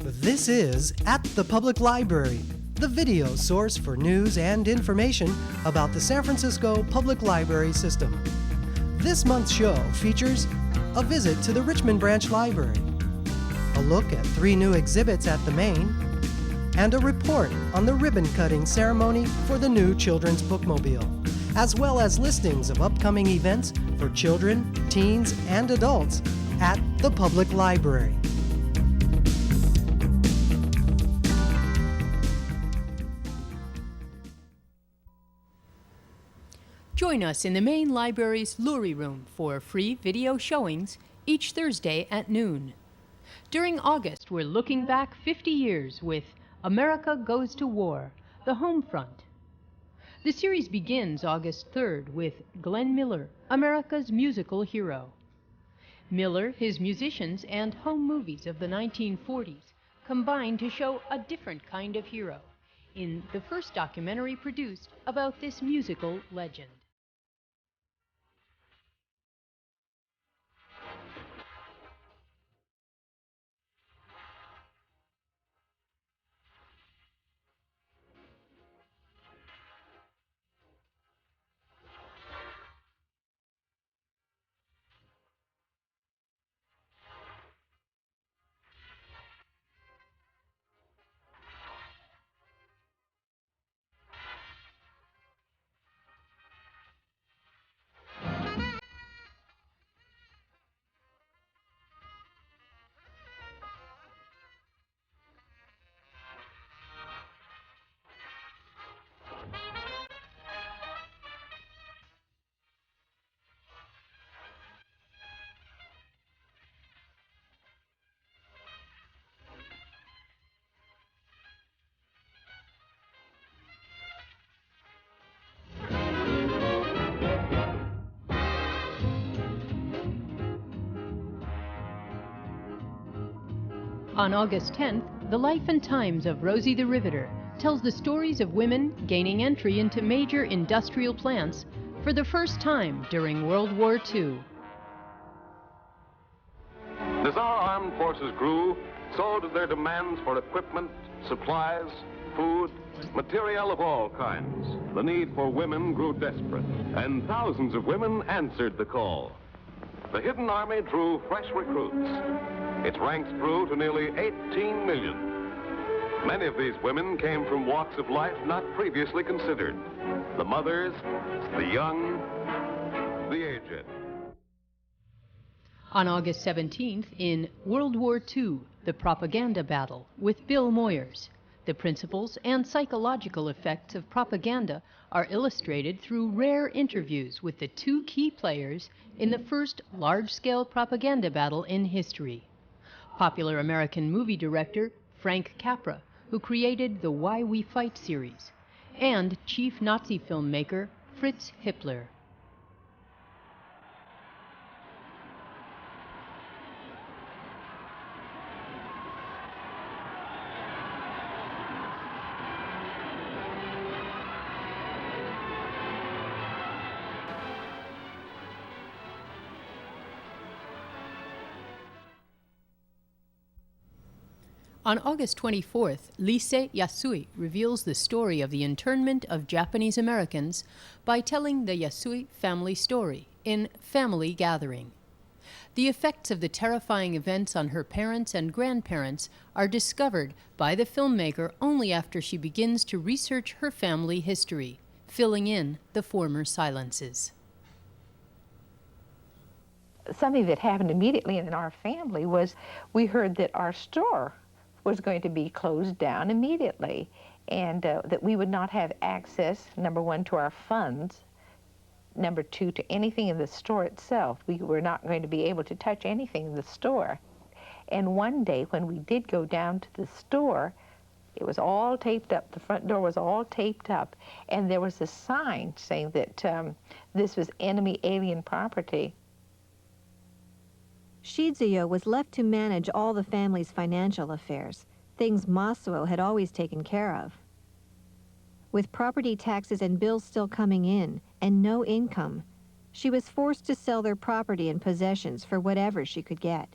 This is At the Public Library, the video source for news and information about the San Francisco Public Library System. This month's show features a visit to the Richmond Branch Library, a look at 3 new exhibits at the main, and a report on the ribbon-cutting ceremony for the new children's bookmobile, as well as listings of upcoming events for children, teens, and adults at the Public Library. Join us in the main library's Lurie Room for free video showings each Thursday at noon. During August, we're looking back 50 years with America Goes to War, the Homefront. The series begins August 3rd with Glenn Miller, America's musical hero. Miller, his musicians, and home movies of the 1940s combine to show a different kind of hero in the first documentary produced about this musical legend. On August 10th, The Life and Times of Rosie the Riveter tells the stories of women gaining entry into major industrial plants for the first time during World War II. As our armed forces grew, so did their demands for equipment, supplies, food, material of all kinds. The need for women grew desperate, and thousands of women answered the call. The Hidden Army drew fresh recruits. Its ranks grew to nearly 18 million. Many of these women came from walks of life not previously considered. The mothers, the young, the aged. On August 17th, in World War II, The Propaganda Battle with Bill Moyers, the principles and psychological effects of propaganda are illustrated through rare interviews with the 2 key players in the first large-scale propaganda battle in history. Popular American movie director Frank Capra, who created the Why We Fight series, and chief Nazi filmmaker Fritz Hippler. On August 24th, Lise Yasui reveals the story of the internment of Japanese Americans by telling the Yasui family story in Family Gathering. The effects of the terrifying events on her parents and grandparents are discovered by the filmmaker only after she begins to research her family history, filling in the former silences. Something that happened immediately in our family was we heard that our store was going to be closed down immediately, and that we would not have access, number 1, to our funds, number 2, to anything in the store itself. We were not going to be able to touch anything in the store. And one day when we did go down to the store, it was all taped up. The front door was all taped up, and there was a sign saying that this was enemy alien property. Shizuyo was left to manage all the family's financial affairs, things Masuo had always taken care of. With property taxes and bills still coming in, and no income, she was forced to sell their property and possessions for whatever she could get.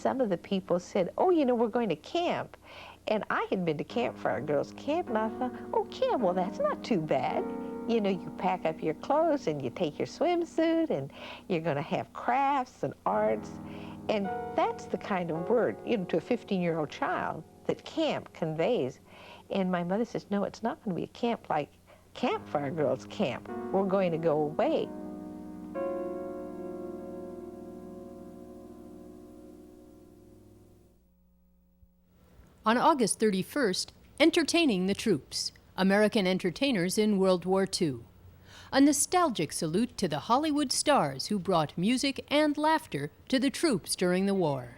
some of the people said, oh, you know, we're going to camp. And I had been to camp for our girls' camp, and I thought, oh, camp, well, that's not too bad. You know, you pack up your clothes and you take your swimsuit, and you're going to have crafts and arts. And that's the kind of word, you know, to a 15-year-old child that camp conveys. And my mother says, no, it's not going to be a camp like Camp for our girls' camp. We're going to go away. On August 31st, Entertaining the Troops, American Entertainers in World War II. A nostalgic salute to the Hollywood stars who brought music and laughter to the troops during the war.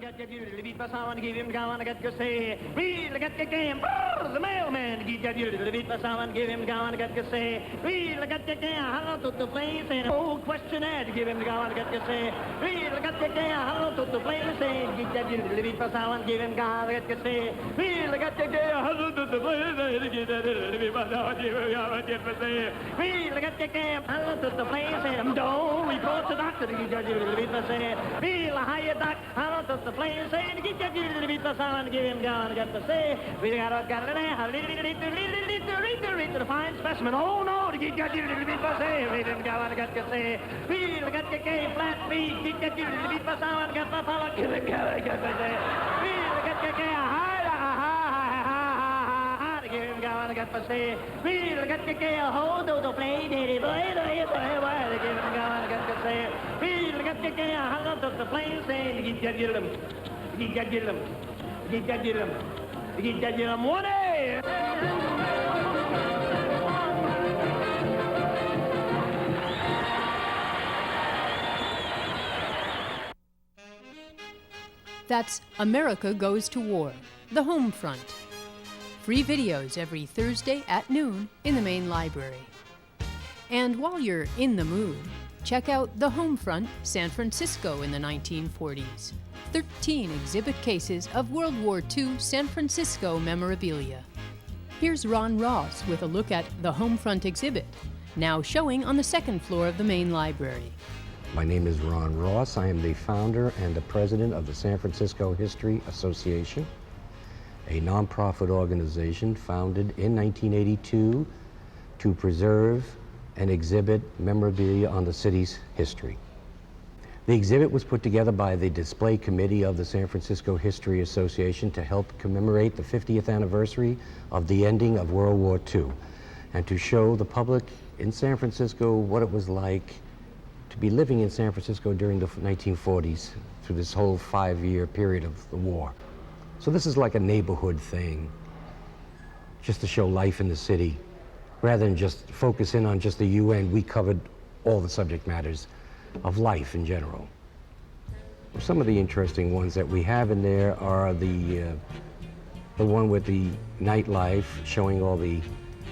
The mailman, give him gone, got to say, really got to get out to the place and old questionnaire to give him gone, got to say, really got to get out to the place and give him gone, got to say, really got to get out to the place and really got to get out to the place and don't report to doctor to give real higher doc out to the place and give him gone, got to say, we got a the fine specimen. Oh no, to get you a little bit for say, read and go on, got to say, feel, got to get flat feet, get you a little bit for sound, got to follow, give it, got to say, feel, got to get high, give him go on, got to say, feel, got to get hold of the play, daddy boy, give him go on, got to say, feel, got to get hold of the plane, say, get you them, get you them, get you them, get you them, one day. That's America Goes to War, the Homefront. Free videos every Thursday at noon in the main library. And while you're in the mood, check out the Homefront San Francisco in the 1940s. 13 exhibit cases of World War II San Francisco memorabilia. Here's Ron Ross with a look at the Homefront exhibit, now showing on the second floor of the main library. My name is Ron Ross. I am the founder and the president of the San Francisco History Association, a nonprofit organization founded in 1982 to preserve and exhibit memorabilia on the city's history. The exhibit was put together by the display committee of the San Francisco History Association to help commemorate the 50th anniversary of the ending of World War II and to show the public in San Francisco what it was like to be living in San Francisco during the 1940s through this whole 5-year period of the war. So this is like a neighborhood thing, just to show life in the city. Rather than just focus in on just the UN, we covered all the subject matters of life in general. Some of the interesting ones that we have in there are the one with the nightlife, showing all the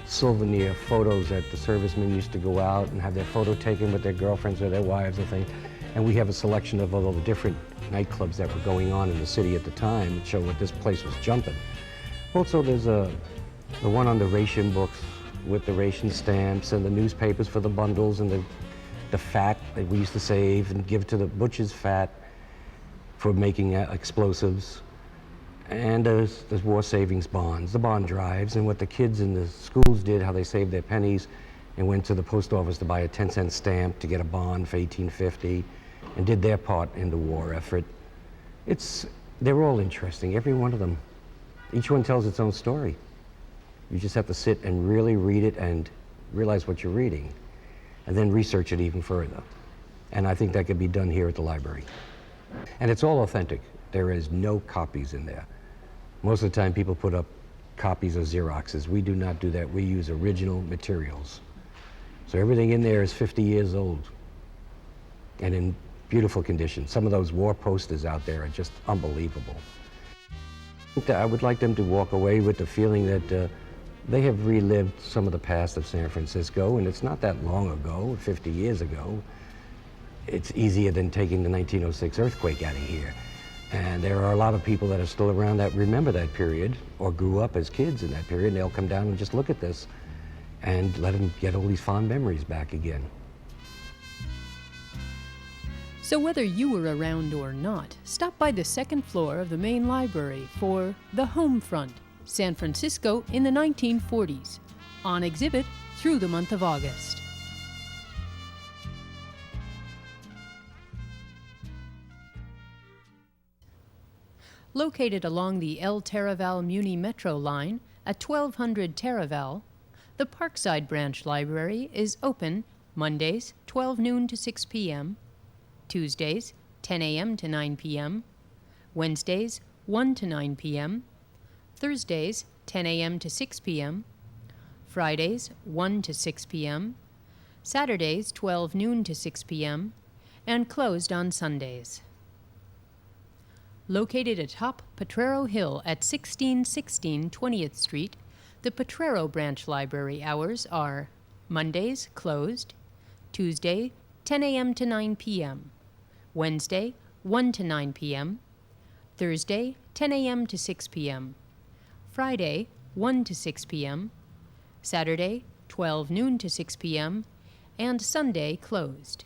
souvenir photos that the servicemen used to go out and have their photo taken with their girlfriends or their wives and things. And we have a selection of all the different nightclubs that were going on in the city at the time to show what this place was jumping. Also, there's the one on the ration books with the ration stamps and the newspapers for the bundles and the fat that we used to save and give to the butcher's fat for making explosives. And there's war savings bonds, the bond drives, and what the kids in the schools did, how they saved their pennies and went to the post office to buy a 10-cent stamp to get a bond for $18.50 and did their part in the war effort. They're all interesting, every one of them. Each one tells its own story. You just have to sit and really read it and realize what you're reading, and then research it even further. And I think that could be done here at the library. And it's all authentic. There is no copies in there. Most of the time people put up copies or Xeroxes. We do not do that. We use original materials. So everything in there is 50 years old and in beautiful condition. Some of those war posters out there are just unbelievable. I would like them to walk away with the feeling that they have relived some of the past of San Francisco, and it's not that long ago, 50 years ago. It's easier than taking the 1906 earthquake out of here. And there are a lot of people that are still around that remember that period or grew up as kids in that period, and they'll come down and just look at this and let them get all these fond memories back again. So whether you were around or not, stop by the second floor of the main library for The Homefront, San Francisco in the 1940s, on exhibit through the month of August. Located along the El Taraval Muni Metro line at 1200 Taraval, the Parkside Branch Library is open Mondays 12 noon to 6 p.m., Tuesdays 10 a.m. to 9 p.m., Wednesdays 1 to 9 p.m., Thursdays 10 a.m. to 6 p.m., Fridays 1 to 6 p.m., Saturdays 12 noon to 6 p.m., and closed on Sundays. Located atop Potrero Hill at 1616 20th Street, the Potrero Branch Library hours are Mondays closed, Tuesday 10 a.m. to 9 p.m., Wednesday 1 to 9 p.m., Thursday 10 a.m. to 6 p.m., Friday 1 to 6 p.m., Saturday 12 noon to 6 p.m., and Sunday closed.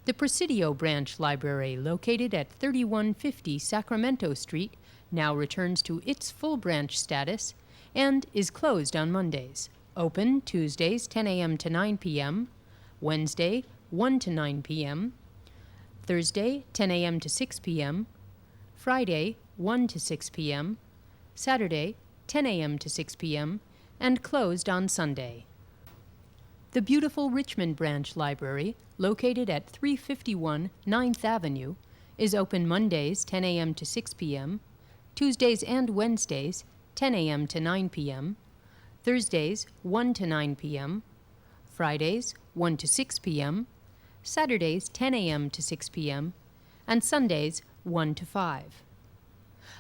The Presidio Branch Library, located at 3150 Sacramento Street, now returns to its full branch status and is closed on Mondays. Open Tuesdays 10 a.m. to 9 p.m., Wednesday 1 to 9 p.m., Thursday 10 a.m. to 6 p.m., Friday 1 to 6 p.m., Saturday 10 a.m. to 6 p.m., and closed on Sunday. The beautiful Richmond Branch Library, located at 351 9th Avenue, is open Mondays 10 a.m. to 6 p.m., Tuesdays and Wednesdays 10 a.m. to 9 p.m., Thursdays 1 to 9 p.m., Fridays 1 to 6 p.m., Saturdays 10 a.m. to 6 p.m., and Sundays 1 to 5.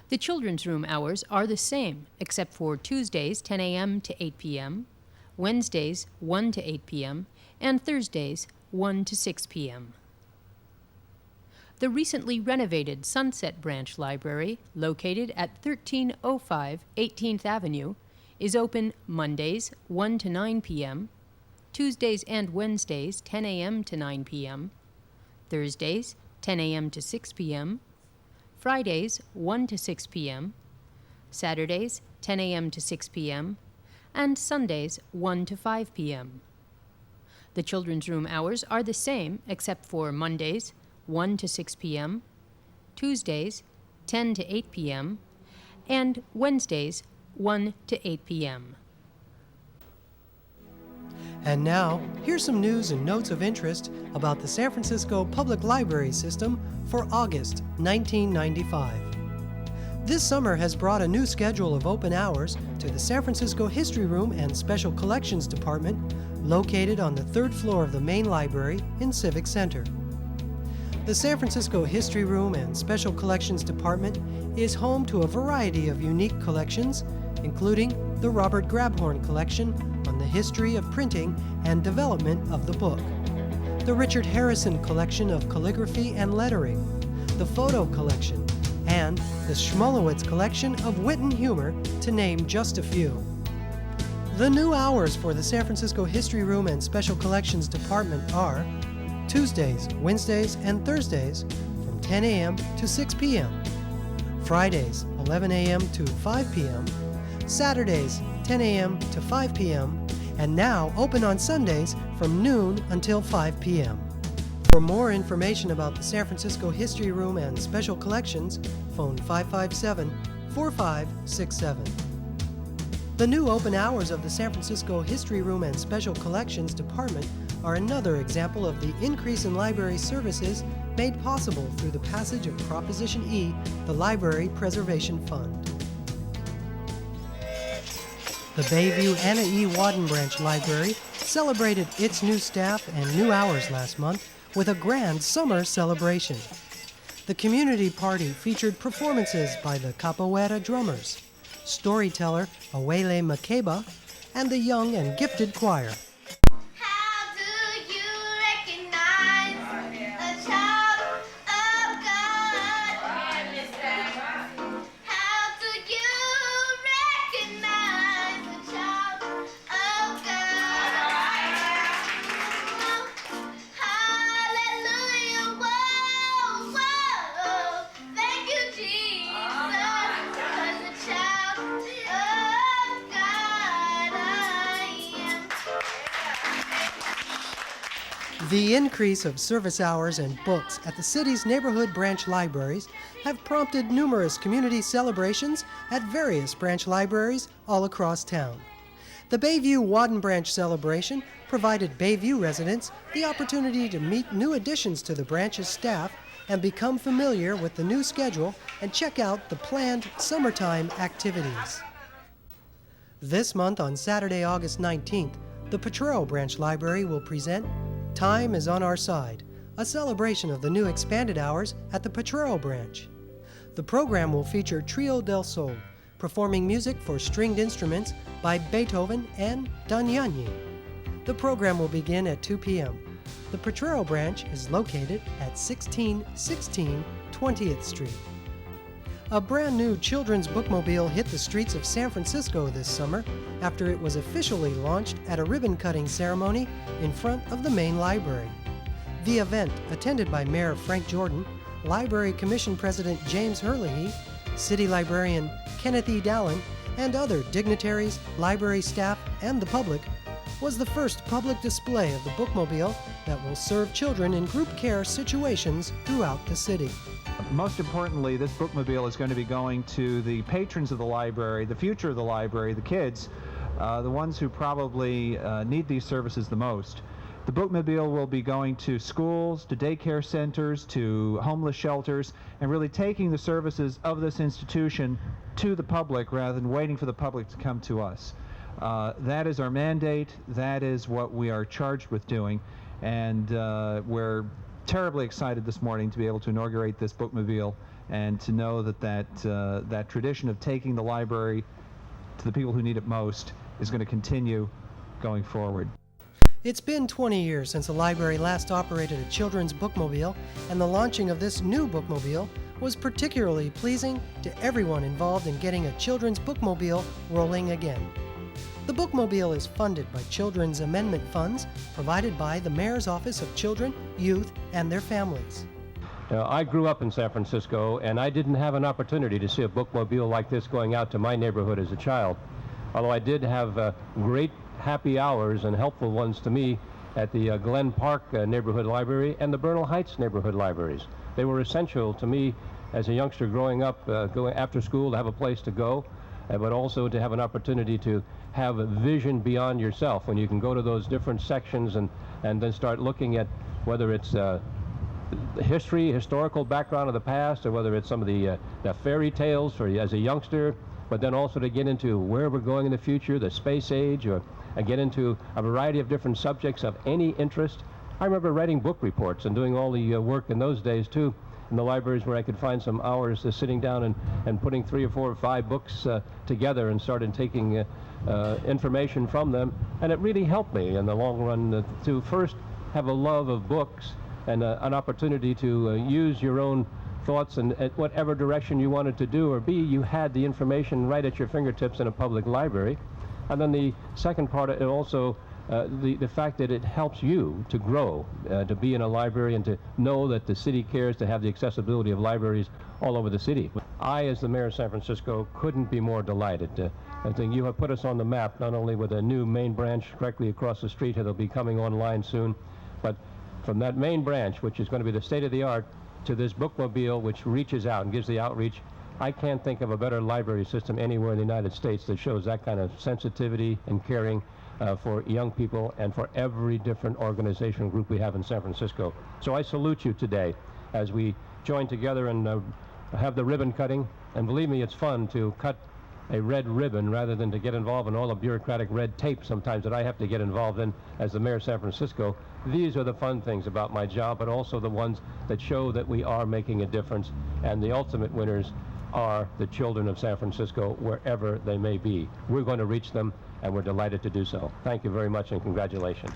The children's room hours are the same, except for Tuesdays 10 a.m. to 8 p.m., Wednesdays 1 to 8 p.m., and Thursdays 1 to 6 p.m. The recently renovated Sunset Branch Library, located at 1305 18th Avenue, is open Mondays 1 to 9 p.m., Tuesdays and Wednesdays 10 a.m. to 9 p.m., Thursdays 10 a.m. to 6 p.m., Fridays 1 to 6 p.m., Saturdays 10 a.m. to 6 p.m., and Sundays 1 to 5 p.m. The children's room hours are the same except for Mondays 1 to 6 p.m., Tuesdays 10 to 8 p.m., and Wednesdays 1 to 8 p.m. And now, here's some news and notes of interest about the San Francisco Public Library System for August 1995. This summer has brought a new schedule of open hours to the San Francisco History Room and Special Collections Department, located on the third floor of the main library in Civic Center. The San Francisco History Room and Special Collections Department is home to a variety of unique collections, including the Robert Grabhorn Collection on the history of printing and development of the book, the Richard Harrison Collection of calligraphy and lettering, the Photo Collection, and the Schmolowitz Collection of wit and humor, to name just a few. The new hours for the San Francisco History Room and Special Collections Department are Tuesdays, Wednesdays, and Thursdays from 10 a.m. to 6 p.m., Fridays 11 a.m. to 5 p.m., Saturdays 10 a.m. to 5 p.m., and now open on Sundays from noon until 5 p.m. For more information about the San Francisco History Room and Special Collections, phone 557-4567. The new open hours of the San Francisco History Room and Special Collections Department are another example of the increase in library services made possible through the passage of Proposition E, the Library Preservation Fund. The Bayview Anna E. Waden Branch Library celebrated its new staff and new hours last month with a grand summer celebration. The community party featured performances by the Capoeira drummers, storyteller Awele Makeba, and the young and gifted choir. How do you recognize a child of God? How do you recognize a child of God? Hallelujah, The increase of service hours and books at the city's neighborhood branch libraries have prompted numerous community celebrations at various branch libraries all across town. The Bayview Waden Branch celebration provided Bayview residents the opportunity to meet new additions to the branch's staff and become familiar with the new schedule and check out the planned summertime activities. This month on Saturday, August 19th, the Potrero Branch Library will present Time is on Our Side, a celebration of the new expanded hours at the Potrero Branch. The program will feature Trio del Sol, performing music for stringed instruments by Beethoven and Danyani. The program will begin at 2 p.m. The Potrero Branch is located at 1616 20th Street. A brand new children's bookmobile hit the streets of San Francisco this summer after it was officially launched at a ribbon-cutting ceremony in front of the main library. The event, attended by Mayor Frank Jordan, Library Commission President James Herlihy, City Librarian Kenneth E. Dallin, and other dignitaries, library staff, and the public, was the first public display of the bookmobile that will serve children in group care situations throughout the city. Most importantly, this bookmobile is going to be going to the patrons of the library, the future of the library, the kids, the ones who probably need these services the most. The bookmobile will be going to schools, to daycare centers, to homeless shelters, and really taking the services of this institution to the public rather than waiting for the public to come to us. That is our mandate. That is what we are charged with doing, and we're terribly excited this morning to be able to inaugurate this bookmobile and to know that tradition of taking the library to the people who need it most is going to continue going forward. It's been 20 years since the library last operated a children's bookmobile, and the launching of this new bookmobile was particularly pleasing to everyone involved in getting a children's bookmobile rolling again. The bookmobile is funded by children's amendment funds provided by the Mayor's Office of Children, Youth, and their families. I grew up in San Francisco, and I didn't have an opportunity to see a bookmobile like this going out to my neighborhood as a child, although I did have great happy hours and helpful ones to me at the Glen Park Neighborhood Library and the Bernal Heights Neighborhood Libraries. They were essential to me as a youngster growing up, going after school to have a place to go, but also to have an opportunity to have a vision beyond yourself when you can go to those different sections and then start looking at whether it's the historical background of the past, or whether it's some of the fairy tales for as a youngster, but then also to get into where we're going in the future, the space age, or get into a variety of different subjects of any interest. I remember writing book reports and doing all the work in those days too, in the libraries where I could find some hours sitting down and putting 3 or 4 or 5 books together and started taking information from them. And it really helped me in the long run to first have a love of books and an opportunity to use your own thoughts and at whatever direction you wanted to do, or B, you had the information right at your fingertips in a public library. And then the second part, it also the fact that it helps you to grow, to be in a library and to know that the city cares to have the accessibility of libraries all over the city. I, as the mayor of San Francisco, couldn't be more delighted. I think you have put us on the map, not only with a new main branch directly across the street that'll be coming online soon, but from that main branch, which is going to be the state-of-the-art, to this bookmobile, which reaches out and gives the outreach. I can't think of a better library system anywhere in the United States that shows that kind of sensitivity and caring for young people and for every different organizational group we have in San Francisco. So I salute you today as we join together and have the ribbon cutting. And believe me, it's fun to cut a red ribbon rather than to get involved in all the bureaucratic red tape sometimes that I have to get involved in as the mayor of San Francisco. These are the fun things about my job, but also the ones that show that we are making a difference, and the ultimate winners are the children of San Francisco, wherever they may be. We're going to reach them, and we're delighted to do so. Thank you very much, and congratulations.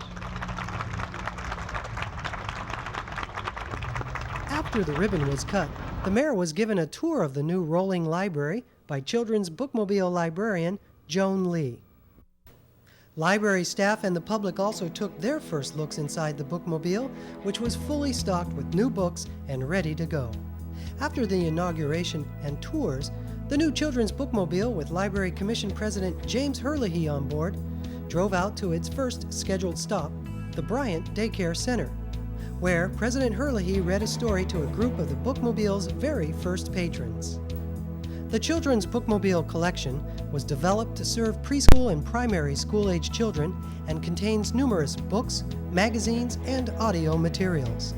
After the ribbon was cut, the mayor was given a tour of the new rolling library by children's bookmobile librarian Joan Lee. Library staff and the public also took their first looks inside the bookmobile, which was fully stocked with new books and ready to go. After the inauguration and tours, the new children's bookmobile with Library Commission President James Herlihy on board drove out to its first scheduled stop, the Bryant Daycare Center, where President Herlihy read a story to a group of the bookmobile's very first patrons. The Children's Bookmobile collection was developed to serve preschool and primary school-age children and contains numerous books, magazines, and audio materials.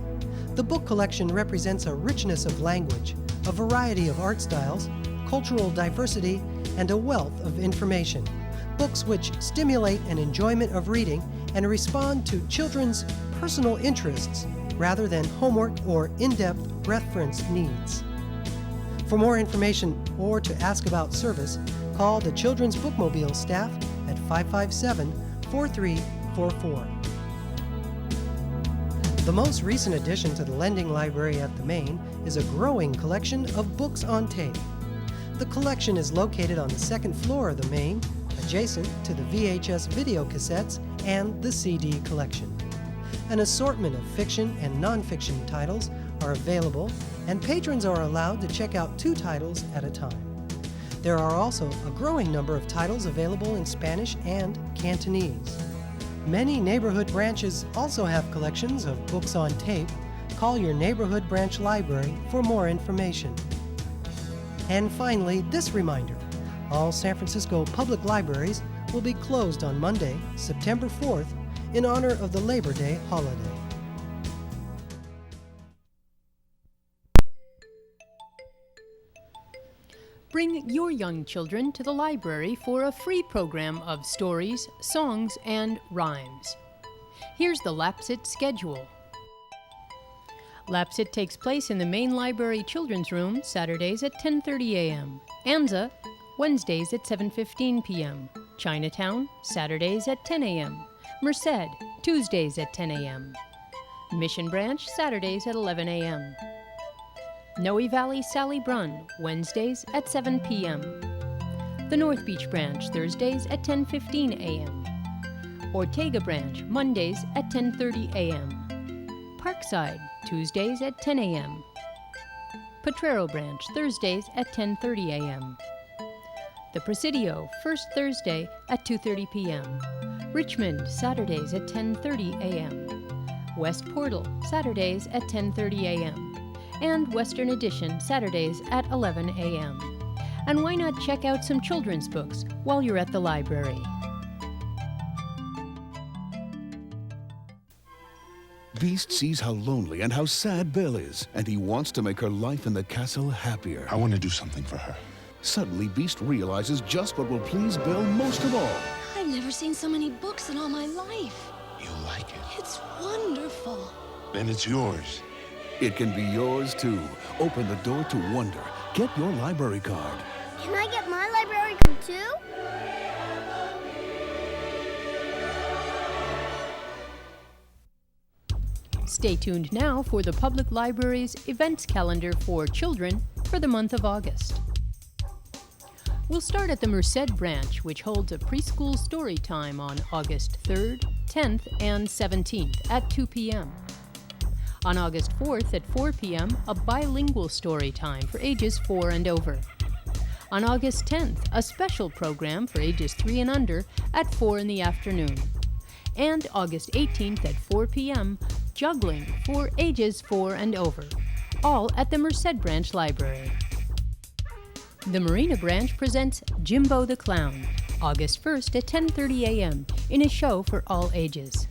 The book collection represents a richness of language, a variety of art styles, cultural diversity, and a wealth of information. Books which stimulate an enjoyment of reading and respond to children's personal interests rather than homework or in-depth reference needs. For more information or to ask about service, call the Children's Bookmobile staff at 557-4344. The most recent addition to the lending library at the Main is a growing collection of books on tape. The collection is located on the second floor of the Main, adjacent to the VHS video cassettes and the CD collection. An assortment of fiction and nonfiction titles are available, and patrons are allowed to check out 2 titles at a time. There are also a growing number of titles available in Spanish and Cantonese. Many neighborhood branches also have collections of books on tape. Call your neighborhood branch library for more information. And finally, this reminder: all San Francisco public libraries will be closed on Monday, September 4th, in honor of the Labor Day holiday. Bring your young children to the library for a free program of stories, songs, and rhymes. Here's the Lapsit schedule. Lapsit takes place in the main library children's room Saturdays at 10:30 a.m. Anza, Wednesdays at 7:15 p.m. Chinatown, Saturdays at 10 a.m. Merced, Tuesdays at 10 a.m. Mission Branch, Saturdays at 11 a.m. Noe Valley Sally Brunn, Wednesdays at 7 p.m. The North Beach Branch, Thursdays at 10:15 a.m. Ortega Branch, Mondays at 10:30 a.m. Parkside, Tuesdays at 10 a.m. Potrero Branch, Thursdays at 10:30 a.m. The Presidio, first Thursday at 2:30 p.m. Richmond, Saturdays at 10:30 a.m. West Portal, Saturdays at 10:30 a.m. And Western Edition, Saturdays at 11 a.m. And why not check out some children's books while you're at the library? Beast sees how lonely and how sad Belle is, and he wants to make her life in the castle happier. I want to do something for her. Suddenly, Beast realizes just what will please Belle most of all. I've never seen so many books in all my life. You'll like it. It's wonderful. Then it's yours. It can be yours, too. Open the door to wonder. Get your library card. Can I get my library card too? Stay tuned now for the Public Library's events calendar for children for the month of August. We'll start at the Merced Branch, which holds a preschool story time on August 3rd, 10th, and 17th at 2 p.m. On August 4th at 4 p.m., a bilingual story time for ages 4 and over. On August 10th, a special program for ages 3 and under at 4 in the afternoon. And August 18th at 4 p.m., juggling for ages 4 and over, all at the Merced Branch Library. The Marina Branch presents Jimbo the Clown, August 1st at 10:30 a.m. in a show for all ages.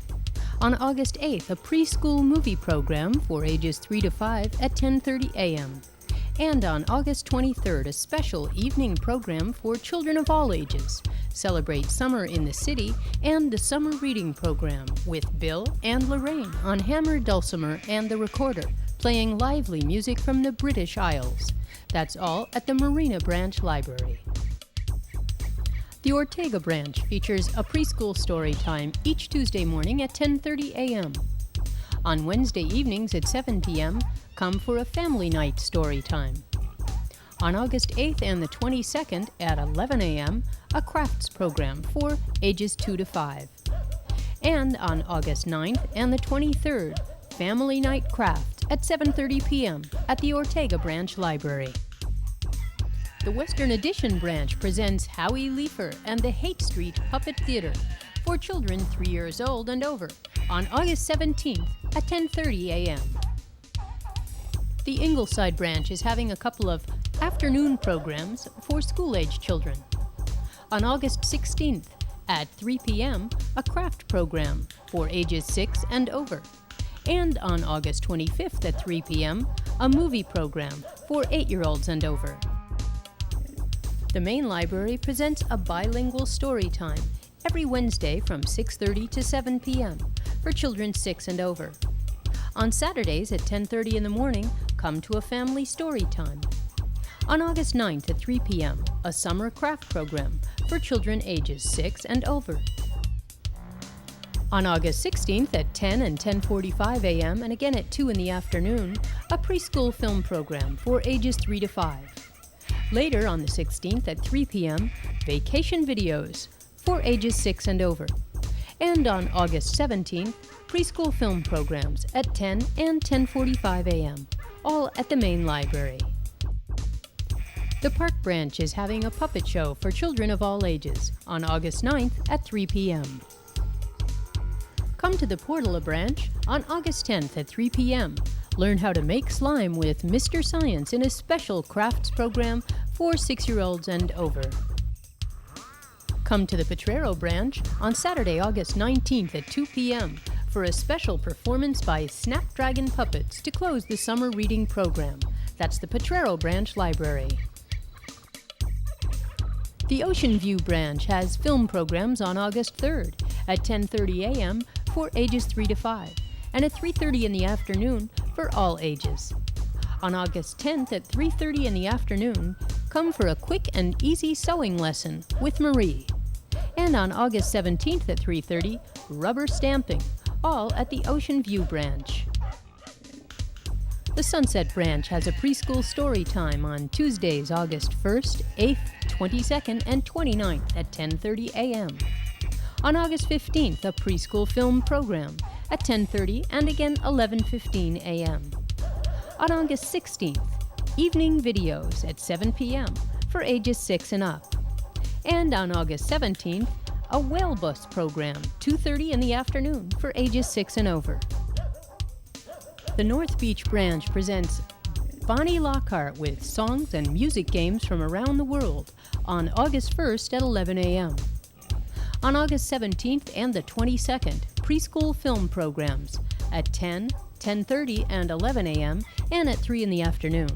On August 8th, a preschool movie program for ages 3 to 5 at 10:30 a.m. And on August 23rd, a special evening program for children of all ages. Celebrate summer in the city and the summer reading program with Bill and Lorraine on hammer, dulcimer, and the recorder, playing lively music from the British Isles. That's all at the Marina Branch Library. The Ortega Branch features a preschool story time each Tuesday morning at 10:30 a.m. On Wednesday evenings at 7 p.m., come for a family night story time. On August 8th and the 22nd at 11 a.m., a crafts program for ages 2 to 5. And on August 9th and the 23rd, family night craft at 7:30 p.m. at the Ortega Branch Library. The Western Edition Branch presents Howie Leifer and the Haight Street Puppet Theater for children 3 years old and over on August 17th at 10:30 a.m. The Ingleside branch is having a couple of afternoon programs for school-age children. On August 16th at 3 p.m., a craft program for ages 6 and over. And on August 25th at 3 p.m., a movie program for 8-year-olds and over. The main library presents a bilingual story time every Wednesday from 6:30 to 7 p.m. for children 6 and over. On Saturdays at 10:30 in the morning, come to a family story time. On August 9th at 3 p.m., a summer craft program for children ages 6 and over. On August 16th at 10 and 10:45 a.m. and again at 2 in the afternoon, a preschool film program for ages 3 to 5. Later on the 16th at 3 p.m., vacation videos for ages 6 and over. And on August 17th, preschool film programs at 10 and 10:45 a.m., all at the main library. The Park Branch is having a puppet show for children of all ages on August 9th at 3 p.m. Come to the Portola Branch on August 10th at 3 p.m. Learn how to make slime with Mr. Science in a special crafts program for 6-year-olds and over. Come to the Potrero Branch on Saturday, August 19th at 2 p.m. for a special performance by Snapdragon Puppets to close the summer reading program. That's the Potrero Branch Library. The Ocean View Branch has film programs on August 3rd at 10:30 a.m. for ages 3 to 5 and at 3:30 in the afternoon for all ages. On August 10th at 3:30 in the afternoon, come for a quick and easy sewing lesson with Marie. And on August 17th at 3:30, rubber stamping, all at the Ocean View Branch. The Sunset Branch has a preschool story time on Tuesdays, August 1st, 8th, 22nd, and 29th at 10:30 a.m. On August 15th, a preschool film program at 10:30 and again 11:15 a.m. On August 16th, evening videos at 7 p.m. for ages 6 and up. And on August 17th, a whale bus program, 2:30 in the afternoon for ages 6 and over. The North Beach Branch presents Bonnie Lockhart with songs and music games from around the world on August 1st at 11 a.m. On August 17th and the 22nd, preschool film programs at 10, 10:30, and 11 a.m. and at 3 in the afternoon.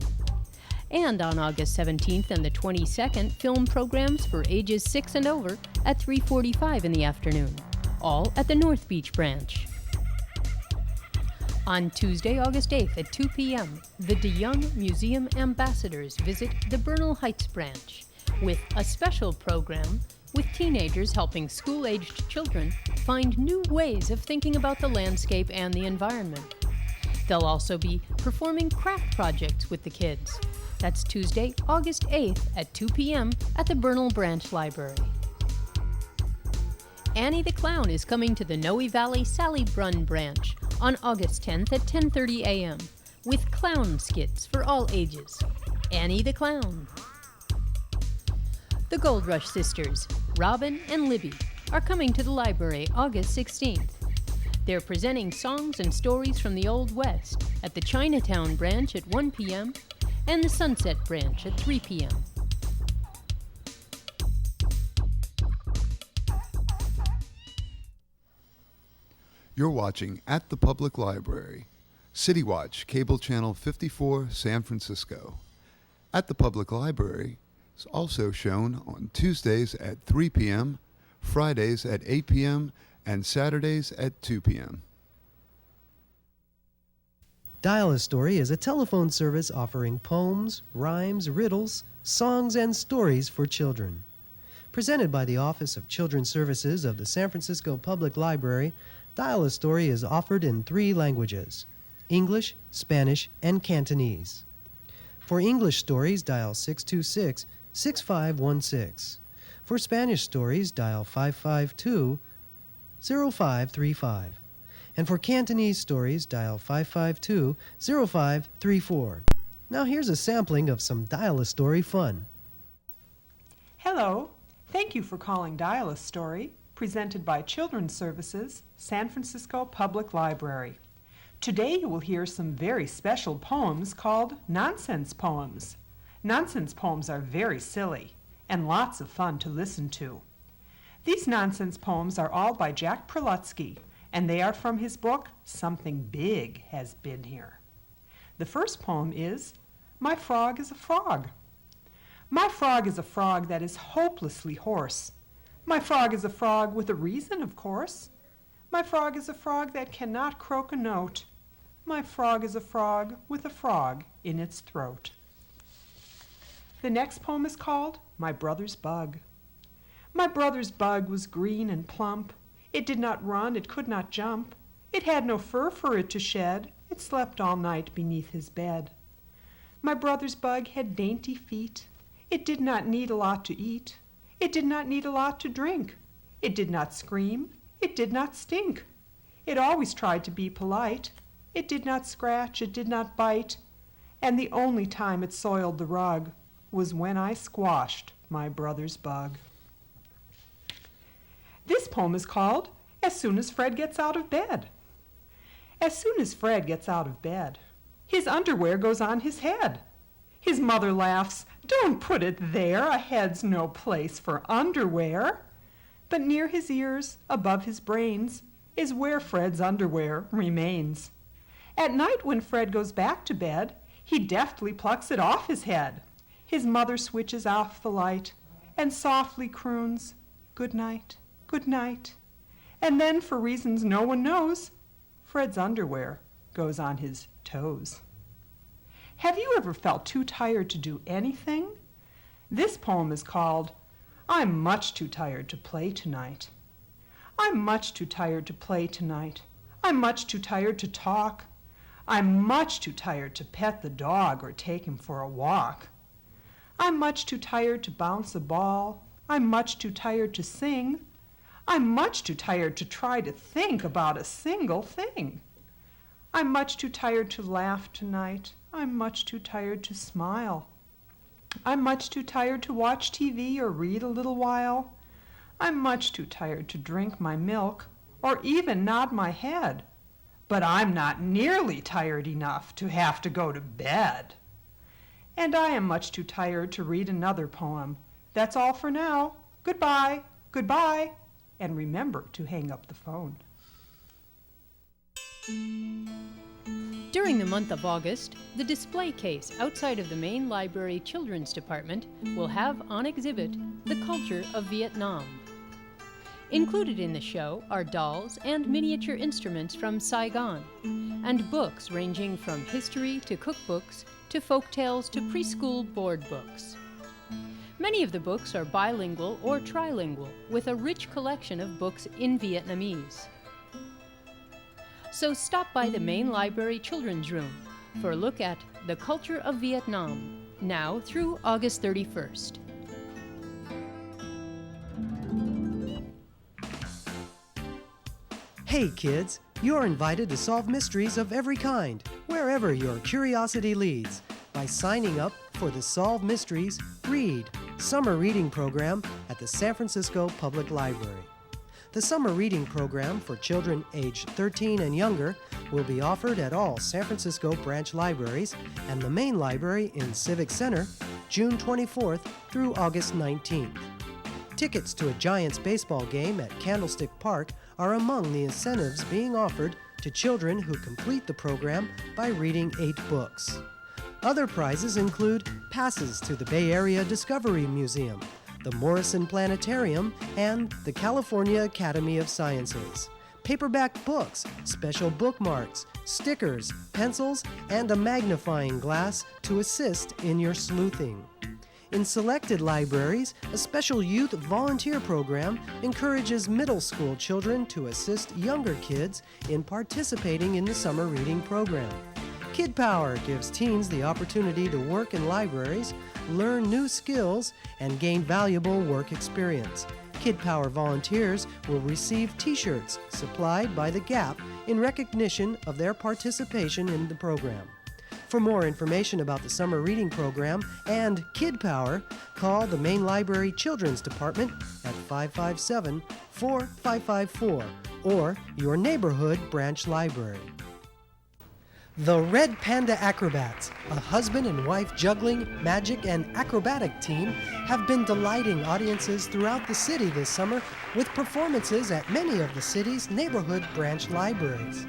And on August 17th and the 22nd, film programs for ages 6 and over at 3:45 in the afternoon, all at the North Beach Branch. On Tuesday, August 8th at 2 p.m., the DeYoung Museum Ambassadors visit the Bernal Heights Branch with a special program with teenagers helping school-aged children find new ways of thinking about the landscape and the environment. They'll also be performing craft projects with the kids. That's Tuesday, August 8th at 2 p.m. at the Bernal Branch Library. Annie the Clown is coming to the Noe Valley Sally Brunn Branch on August 10th at 10:30 a.m. with clown skits for all ages. Annie the Clown. The Gold Rush Sisters, Robin and Libby, are coming to the library August 16th. They're presenting songs and stories from the Old West at the Chinatown Branch at 1 p.m. and the Sunset Branch at 3 p.m. You're watching At the Public Library, City Watch, Cable Channel 54, San Francisco. At the Public Library is also shown on Tuesdays at 3 p.m., Fridays at 8 p.m., and Saturdays at 2 p.m. Dial a Story is a telephone service offering poems, rhymes, riddles, songs, and stories for children. Presented by the Office of Children's Services of the San Francisco Public Library, Dial a Story is offered in 3 languages: English, Spanish, and Cantonese. For English stories, dial 626-6516. For Spanish stories, dial 552-0535. And for Cantonese stories, dial 552-0534. Now here's a sampling of some Dial a Story fun. Hello. Thank you for calling Dial a Story, presented by Children's Services, San Francisco Public Library. Today you will hear some very special poems called nonsense poems. Nonsense poems are very silly and lots of fun to listen to. These nonsense poems are all by Jack Prelutsky, and they are from his book, Something Big Has Been Here. The first poem is, My Frog is a Frog. My frog is a frog that is hopelessly hoarse. My frog is a frog with a reason, of course. My frog is a frog that cannot croak a note. My frog is a frog with a frog in its throat. The next poem is called My Brother's Bug. My brother's bug was green and plump. It did not run, it could not jump. It had no fur for it to shed. It slept all night beneath his bed. My brother's bug had dainty feet. It did not need a lot to eat. It did not need a lot to drink. It did not scream. It did not stink. It always tried to be polite. It did not scratch. It did not bite. And the only time it soiled the rug was when I squashed my brother's bug. This poem is called As Soon as Fred Gets Out of Bed. As soon as Fred gets out of bed, his underwear goes on his head. His mother laughs, "Don't put it there, a head's no place for underwear." But near his ears, above his brains, is where Fred's underwear remains. At night when Fred goes back to bed, he deftly plucks it off his head. His mother switches off the light and softly croons, "Good night, good night." And then, for reasons no one knows, Fred's underwear goes on his toes. Have you ever felt too tired to do anything? This poem is called I'm Much Too Tired to Play Tonight. I'm much too tired to play tonight. I'm much too tired to talk. I'm much too tired to pet the dog or take him for a walk. I'm much too tired to bounce a ball. I'm much too tired to sing. I'm much too tired to try to think about a single thing. I'm much too tired to laugh tonight. I'm much too tired to smile. I'm much too tired to watch TV or read a little while. I'm much too tired to drink my milk or even nod my head. But I'm not nearly tired enough to have to go to bed. And I am much too tired to read another poem. That's all for now. Goodbye, goodbye, and remember to hang up the phone. During the month of August, the display case outside of the main library children's department will have on exhibit The Culture of Vietnam. Included in the show are dolls and miniature instruments from Saigon, and books ranging from history to cookbooks to folktales to preschool board books. Many of the books are bilingual or trilingual, with a rich collection of books in Vietnamese. So stop by the main library children's room for a look at The Culture of Vietnam, now through August 31st. Hey kids, you're invited to solve mysteries of every kind, wherever your curiosity leads, by signing up for the Solve Mysteries Read Summer Reading Program at the San Francisco Public Library. The summer reading program for children aged 13 and younger will be offered at all San Francisco branch libraries and the main library in Civic Center, June 24th through August 19th. Tickets to a Giants baseball game at Candlestick Park are among the incentives being offered to children who complete the program by reading 8 books. Other prizes include passes to the Bay Area Discovery Museum, the Morrison Planetarium, and the California Academy of Sciences. Paperback books, special bookmarks, stickers, pencils, and a magnifying glass to assist in your sleuthing. In selected libraries, a special youth volunteer program encourages middle school children to assist younger kids in participating in the summer reading program. Kid Power gives teens the opportunity to work in libraries, learn new skills, and gain valuable work experience. Kid Power volunteers will receive T-shirts supplied by The Gap in recognition of their participation in the program. For more information about the summer reading program and Kid Power, call the Main Library Children's Department at 557-4554 or your neighborhood branch library. The Red Panda Acrobats, a husband and wife juggling, magic, and acrobatic team, have been delighting audiences throughout the city this summer with performances at many of the city's neighborhood branch libraries.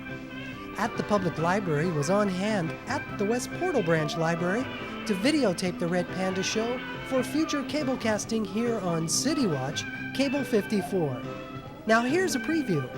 At the Public Library was on hand at the West Portal Branch Library to videotape the Red Panda show for future cable casting here on City Watch, Cable 54. Now here's a preview.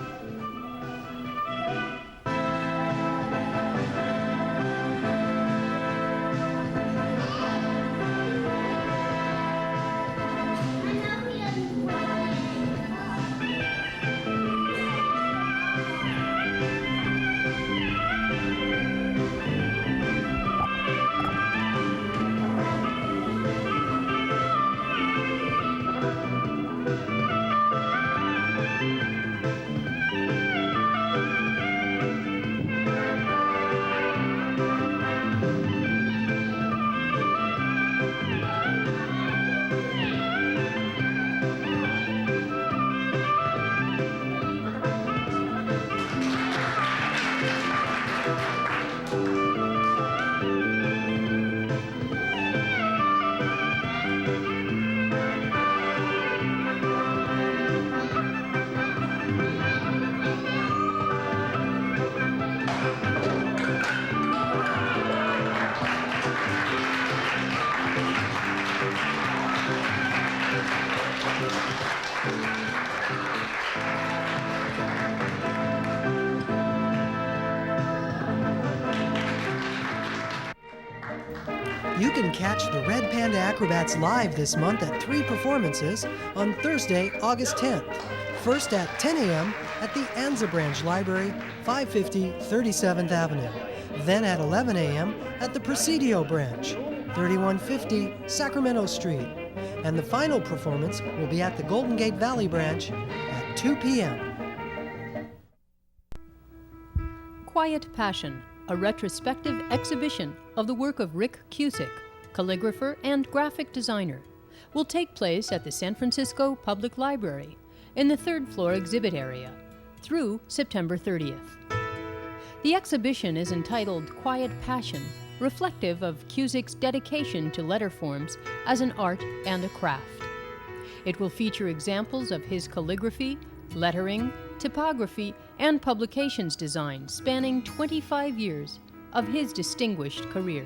You can catch the Red Panda Acrobats live this month at 3 performances on Thursday, August 10th. First at 10 a.m. at the Anza Branch Library, 550 37th Avenue. Then at 11 a.m. at the Presidio Branch, 3150 Sacramento Street. And the final performance will be at the Golden Gate Valley Branch at 2 p.m. Quiet Passion, a retrospective exhibition of the work of Rick Cusick, calligrapher and graphic designer, will take place at the San Francisco Public Library in the 3rd floor exhibit area through September 30th. The exhibition is entitled Quiet Passion, reflective of Cusick's dedication to letter forms as an art and a craft. It will feature examples of his calligraphy, lettering, typography, and publications design spanning 25 years of his distinguished career.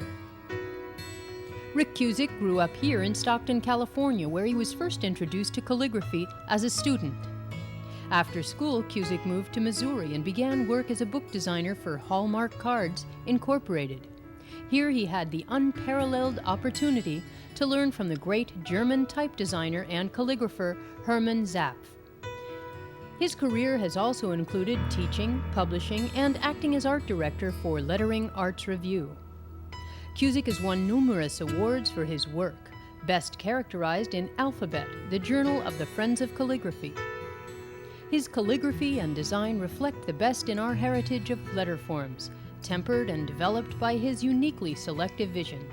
Rick Cusick grew up here in Stockton, California, where he was first introduced to calligraphy as a student. After school, Cusick moved to Missouri and began work as a book designer for Hallmark Cards, Incorporated. Here he had the unparalleled opportunity to learn from the great German type designer and calligrapher Hermann Zapf. His career has also included teaching, publishing, and acting as art director for Lettering Arts Review. Cusick has won numerous awards for his work, best characterized in Alphabet, the Journal of the Friends of Calligraphy. His calligraphy and design reflect the best in our heritage of letter forms, tempered and developed by his uniquely selective vision.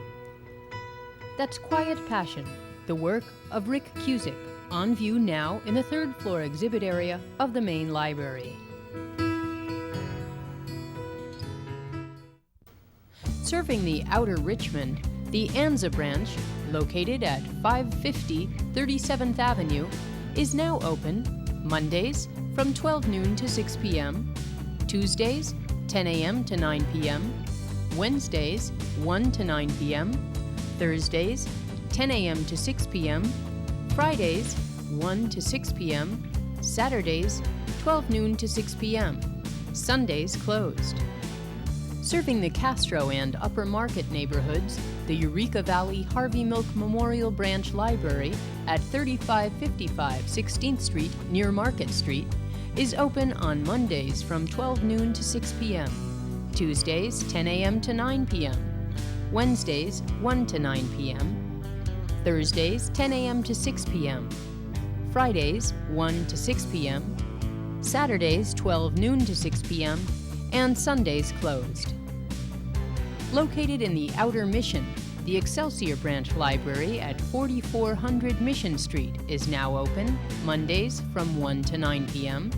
That's Quiet Passion, the work of Rick Cusick, on view now in the 3rd floor exhibit area of the main library. Serving the outer Richmond, the Anza Branch, located at 550 37th Avenue, is now open Mondays from 12 noon to 6 p.m., Tuesdays 10 a.m. to 9 p.m., Wednesdays 1 to 9 p.m., Thursdays 10 a.m. to 6 p.m., Fridays 1 to 6 p.m., Saturdays 12 noon to 6 p.m., Sundays closed. Serving the Castro and Upper Market neighborhoods, the Eureka Valley Harvey Milk Memorial Branch Library at 3555 16th Street near Market Street is open on Mondays from 12 noon to 6 p.m., Tuesdays 10 a.m. to 9 p.m., Wednesdays 1 to 9 p.m., Thursdays 10 a.m. to 6 p.m., Fridays 1 to 6 p.m., Saturdays 12 noon to 6 p.m., and Sundays closed. Located in the Outer Mission, the Excelsior Branch Library at 4400 Mission Street is now open Mondays from 1 to 9 p.m.,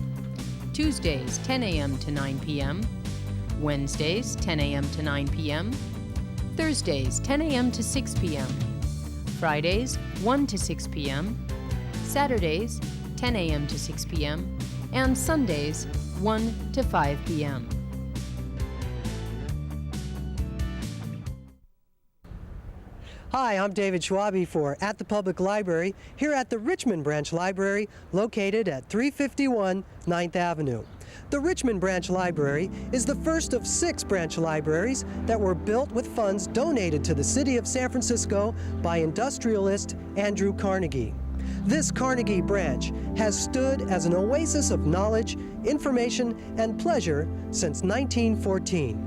Tuesdays 10 a.m. to 9 p.m., Wednesdays 10 a.m. to 9 p.m., Thursdays 10 a.m. to 6 p.m., Fridays 1 to 6 p.m., Saturdays 10 a.m. to 6 p.m., and Sundays 1 to 5 p.m. Hi, I'm David Schwabe for At the Public Library here at the Richmond Branch Library located at 351 9th Avenue. The Richmond Branch Library is the first of 6 branch libraries that were built with funds donated to the city of San Francisco by industrialist Andrew Carnegie. This Carnegie branch has stood as an oasis of knowledge, information, and pleasure since 1914.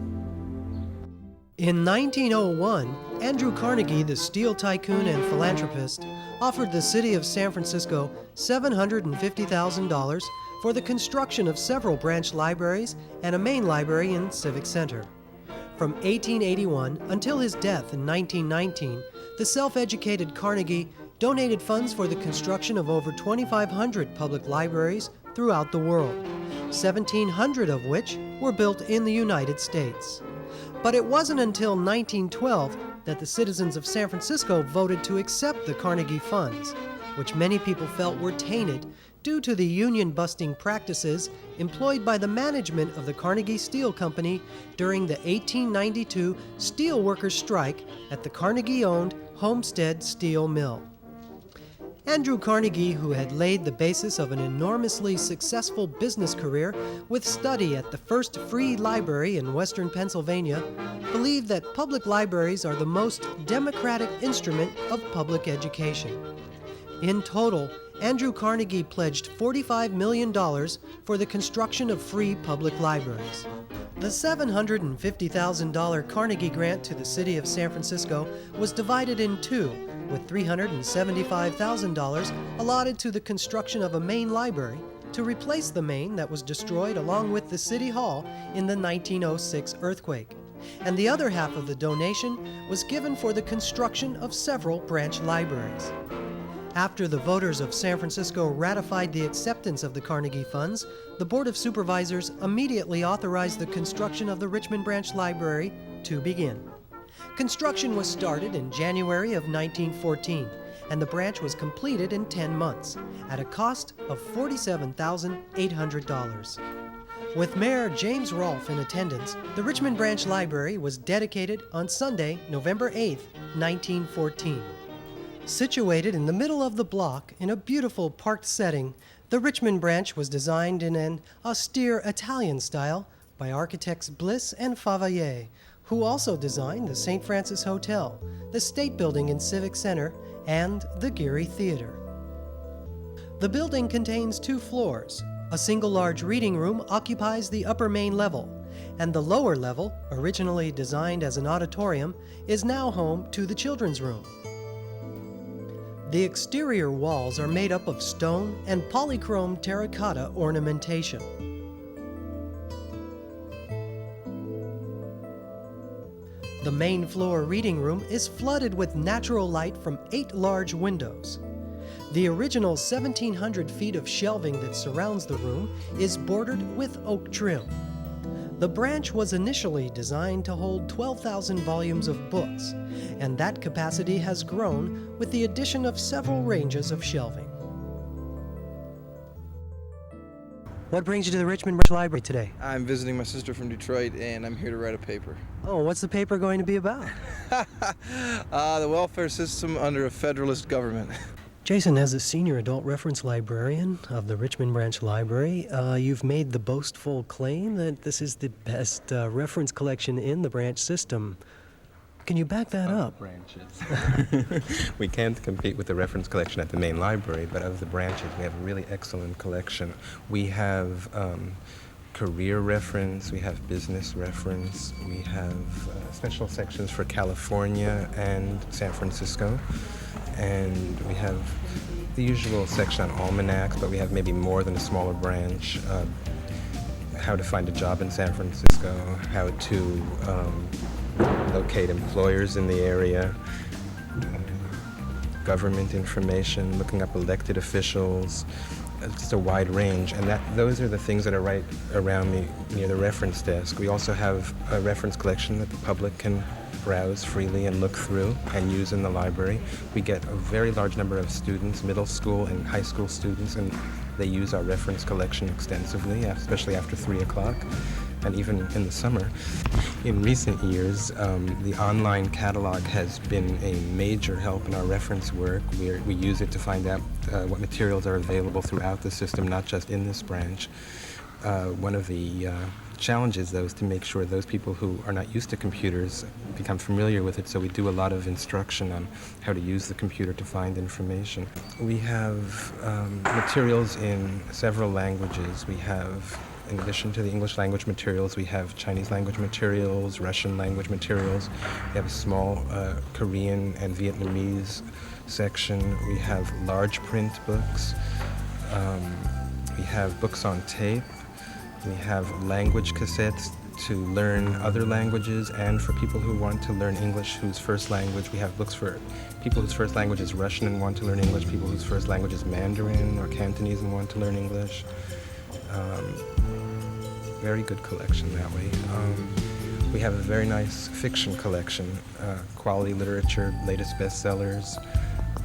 In 1901, Andrew Carnegie, the steel tycoon and philanthropist, offered the city of San Francisco $750,000 for the construction of several branch libraries and a main library and civic center. From 1881 until his death in 1919, the self-educated Carnegie donated funds for the construction of over 2,500 public libraries throughout the world, 1,700 of which were built in the United States. But it wasn't until 1912 that the citizens of San Francisco voted to accept the Carnegie funds, which many people felt were tainted due to the union-busting practices employed by the management of the Carnegie Steel Company during the 1892 steelworkers' strike at the Carnegie-owned Homestead Steel Mill. Andrew Carnegie, who had laid the basis of an enormously successful business career with study at the first free library in Western Pennsylvania, believed that public libraries are the most democratic instrument of public education. In total, Andrew Carnegie pledged $45 million for the construction of free public libraries. The $750,000 Carnegie grant to the city of San Francisco was divided in two, with $375,000 allotted to the construction of a main library to replace the main that was destroyed along with the City Hall in the 1906 earthquake. And the other half of the donation was given for the construction of several branch libraries. After the voters of San Francisco ratified the acceptance of the Carnegie funds, the Board of Supervisors immediately authorized the construction of the Richmond Branch Library to begin. Construction was started in January of 1914, and the branch was completed in 10 months, at a cost of $47,800. With Mayor James Rolfe in attendance, the Richmond Branch Library was dedicated on Sunday, November 8, 1914. Situated in the middle of the block in a beautiful parked setting, the Richmond Branch was designed in an austere Italian style by architects Bliss and Favalier, who also designed the St. Francis Hotel, the State Building and Civic Center, and the Geary Theater. The building contains 2 floors. A single large reading room occupies the upper main level, and the lower level, originally designed as an auditorium, is now home to the children's room. The exterior walls are made up of stone and polychrome terracotta ornamentation. The main floor reading room is flooded with natural light from 8 large windows. The original 1,700 feet of shelving that surrounds the room is bordered with oak trim. The branch was initially designed to hold 12,000 volumes of books, and that capacity has grown with the addition of several ranges of shelving. What brings you to the Richmond Branch Library today? I'm visiting my sister from Detroit, and I'm here to write a paper. Oh, what's the paper going to be about? The welfare system under a federalist government. Jason, as a senior adult reference librarian of the Richmond Branch Library, you've made the boastful claim that this is the best reference collection in the branch system. Can you back that up? Branches. We can't compete with the reference collection at the main library, but of the branches, we have a really excellent collection. We have career reference, we have business reference, we have special sections for California and San Francisco, and we have the usual section on almanacs, but we have maybe more than a smaller branch. How to find a job in San Francisco, how to locate employers in the area, government information, looking up elected officials, just a wide range. And those are the things that are right around me near the reference desk. We also have a reference collection that the public can browse freely and look through and use in the library. We get a very large number of students, middle school and high school students, and they use our reference collection extensively, especially after 3 o'clock. And even in the summer. In recent years, the online catalog has been a major help in our reference work. We use it to find out what materials are available throughout the system, not just in this branch. One of the challenges, though, is to make sure those people who are not used to computers become familiar with it, so we do a lot of instruction on how to use the computer to find information. We have materials in several languages. We have, in addition to the English language materials, we have Chinese language materials, Russian language materials. We have a small Korean and Vietnamese section. We have large print books. We have books on tape. We have language cassettes to learn other languages, and for people who want to learn English whose first language, we have books for people whose first language is Russian and want to learn English, people whose first language is Mandarin or Cantonese and want to learn English. Very good collection that way. We have a very nice fiction collection, quality literature, latest bestsellers,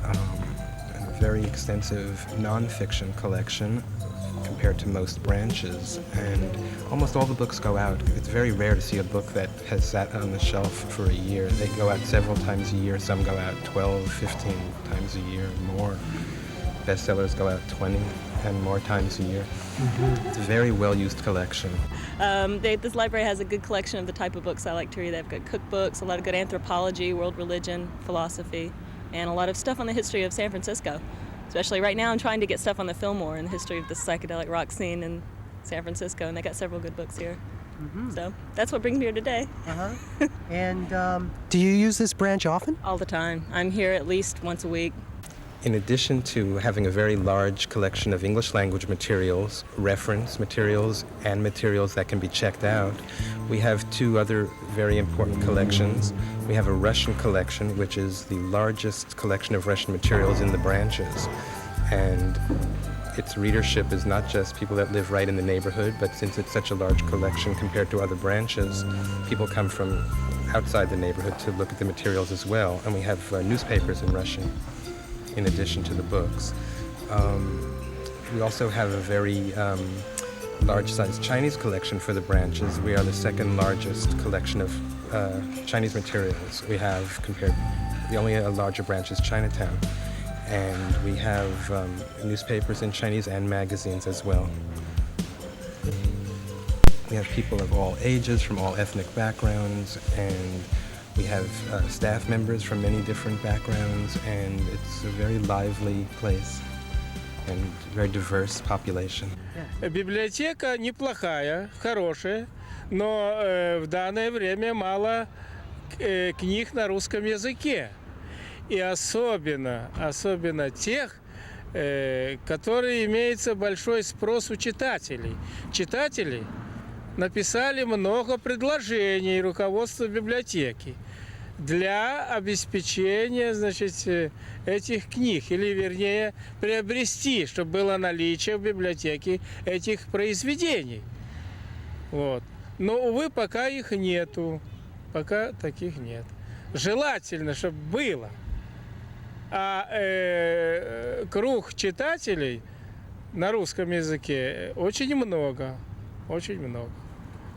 and a very extensive non-fiction collection compared to most branches, and almost all the books go out. It's very rare to see a book that has sat on the shelf for a year. They go out several times a year. Some go out 12, 15 times a year or more. Bestsellers go out 20 and more times a year. Mm-hmm. It's a very well-used collection. This library has a good collection of the type of books I like to read. They've got cookbooks, a lot of good anthropology, world religion, philosophy, and a lot of stuff on the history of San Francisco. Especially right now, I'm trying to get stuff on the Fillmore and the history of the psychedelic rock scene in San Francisco, and they got several good books here. Mm-hmm. So that's what brings me here today. Uh-huh. And do you use this branch often? All the time. I'm here at least once a week. In addition to having a very large collection of English language materials, reference materials, and materials that can be checked out, we have 2 other very important collections. We have a Russian collection, which is the largest collection of Russian materials in the branches. And its readership is not just people that live right in the neighborhood, but since it's such a large collection compared to other branches, people come from outside the neighborhood to look at the materials as well. And we have newspapers in Russian, in addition to the books. We also have a very large-sized Chinese collection for the branches. We are the second largest collection of Chinese materials we have compared. The only larger branch is Chinatown. And we have newspapers in Chinese and magazines as well. We have people of all ages, from all ethnic backgrounds, and we have staff members from many different backgrounds, and it's a very lively place and very diverse population. Библиотека неплохая, хорошая, но в данное время мало книг на русском языке. И особенно тех, которые имеется большой спрос у читателей. Читатели написали много предложений руководству библиотеки для обеспечения, значит, этих книг, или, вернее, приобрести, чтобы было наличие в библиотеке этих произведений. Вот. Но, увы, пока их нету, пока таких нет. Желательно, чтобы было. А круг читателей на русском языке очень много, очень много.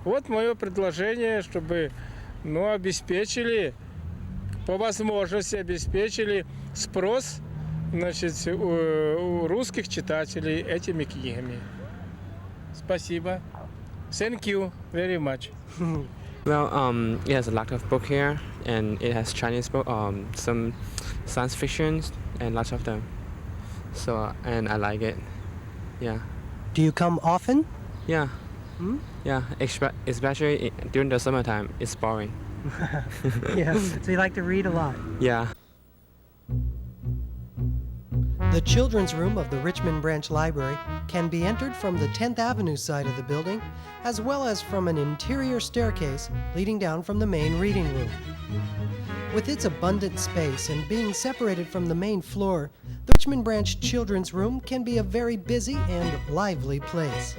Вот мое предложение, чтобы, обеспечили, по возможности обеспечили спрос, значит, у русских читателей этими книгами. Спасибо. Thank you very much. Well, it has a lot of book here, and it has Chinese book, some science fiction, and lots of them. So, and I like it. Yeah. Do you come often? Yeah. Hmm? Yeah, especially during the summertime, it's boring. Yeah, so you like to read a lot? Yeah. The children's room of the Richmond Branch Library can be entered from the 10th Avenue side of the building, as well as from an interior staircase leading down from the main reading room. With its abundant space and being separated from the main floor, the Richmond Branch Children's Room can be a very busy and lively place.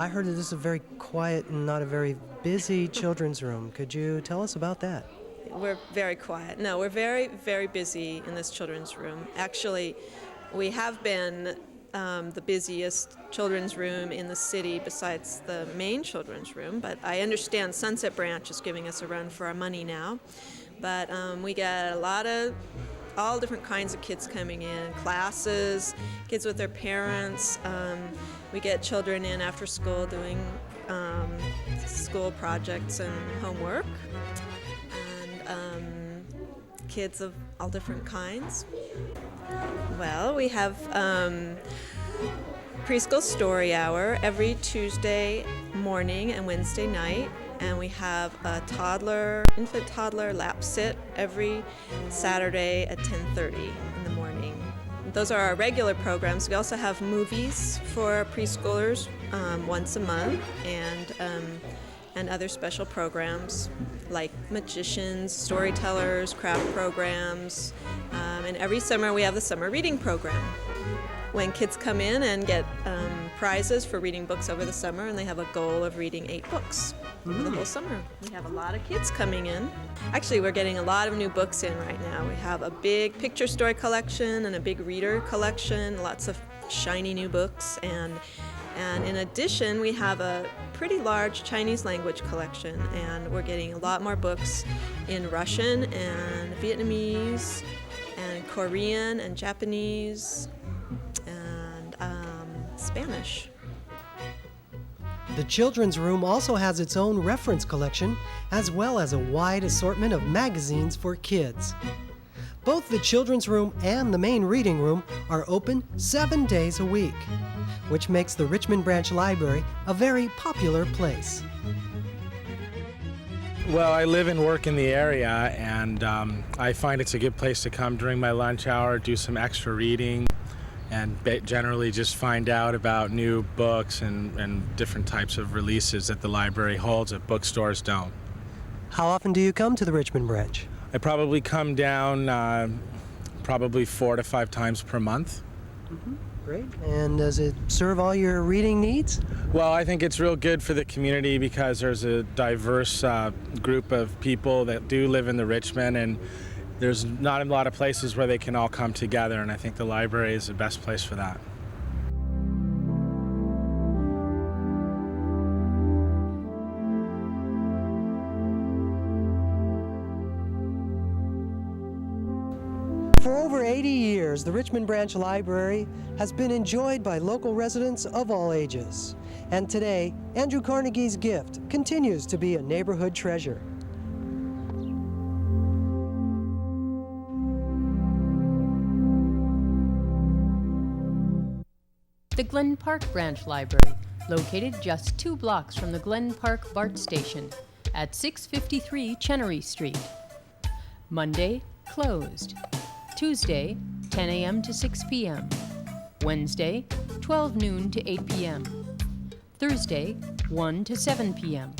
I heard that this is a very quiet and not a very busy children's room. Could you tell us about that? We're very quiet. No, we're very, very busy in this children's room. Actually, we have been the busiest children's room in the city besides the main children's room, but I understand Sunset Branch is giving us a run for our money now. But we get a lot of all different kinds of kids coming in, classes, kids with their parents. We get children in after school doing school projects and homework, and kids of all different kinds. Well, we have preschool story hour every Tuesday morning and Wednesday night, and we have a infant toddler lap sit every Saturday at 10:30 in the morning. Those are our regular programs. We also have movies for preschoolers once a month, and other special programs like magicians, storytellers, craft programs, and every summer we have the summer reading program. When kids come in and get prizes for reading books over the summer, and they have a goal of reading 8 books over the whole summer. We have a lot of kids coming in. Actually, we're getting a lot of new books in right now. We have a big picture story collection and a big reader collection, lots of shiny new books, and in addition, we have a pretty large Chinese language collection, and we're getting a lot more books in Russian and Vietnamese and Korean and Japanese and Spanish. The children's room also has its own reference collection, as well as a wide assortment of magazines for kids. Both the children's room and the main reading room are open 7 days a week, which makes the Richmond Branch Library a very popular place. Well, I live and work in the area, and I find it's a good place to come during my lunch hour, do some extra reading, and generally just find out about new books and different types of releases that the library holds that bookstores don't. How often do you come to the Richmond Branch? I probably come down probably 4 to 5 times per month. Mm-hmm. Great. And does it serve all your reading needs? Well, I think it's real good for the community because there's a diverse group of people that do live in the Richmond, and there's not a lot of places where they can all come together, and I think the library is the best place for that. For over 80 years, the Richmond Branch Library has been enjoyed by local residents of all ages. And today, Andrew Carnegie's gift continues to be a neighborhood treasure. The Glen Park Branch Library, located just 2 blocks from the Glen Park BART station at 653 Chenery Street. Monday, closed. Tuesday, 10 a.m. to 6 p.m. Wednesday, 12 noon to 8 p.m. Thursday, 1 to 7 p.m.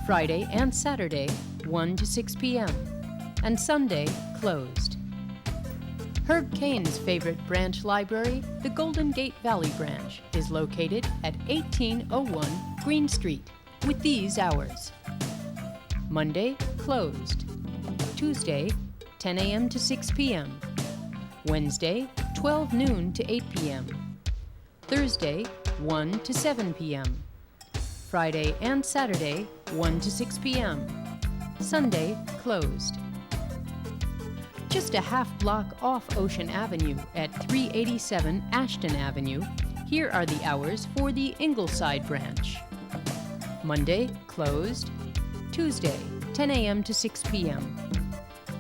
Friday and Saturday, 1 to 6 p.m. And Sunday, closed. Herb Cain's favorite branch library, the Golden Gate Valley Branch, is located at 1801 Green Street with these hours. Monday, closed. Tuesday, 10 a.m. to 6 p.m. Wednesday, 12 noon to 8 p.m. Thursday, 1 to 7 p.m. Friday and Saturday, 1 to 6 p.m. Sunday, closed. Just a half block off Ocean Avenue at 387 Ashton Avenue, here are the hours for the Ingleside branch. Monday, closed. Tuesday, 10 a.m. to 6 p.m.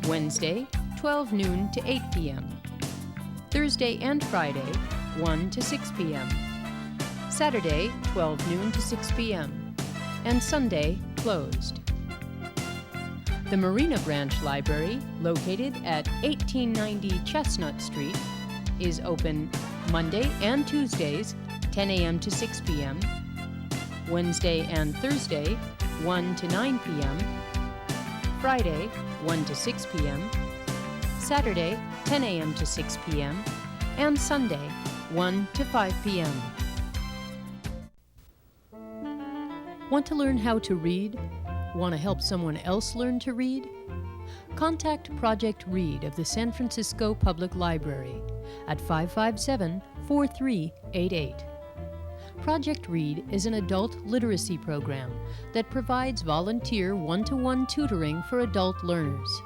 Wednesday, 12 noon to 8 p.m. Thursday and Friday, 1 to 6 p.m. Saturday, 12 noon to 6 p.m. And Sunday, closed. The Marina Branch Library, located at 1890 Chestnut Street, is open Monday and Tuesdays, 10 a.m. to 6 p.m., Wednesday and Thursday, 1 to 9 p.m., Friday, 1 to 6 p.m., Saturday, 10 a.m. to 6 p.m., and Sunday, 1 to 5 p.m. Want to learn how to read? Want to help someone else learn to read? Contact Project Read of the San Francisco Public Library at 557-4388. Project Read is an adult literacy program that provides volunteer one-to-one tutoring for adult learners.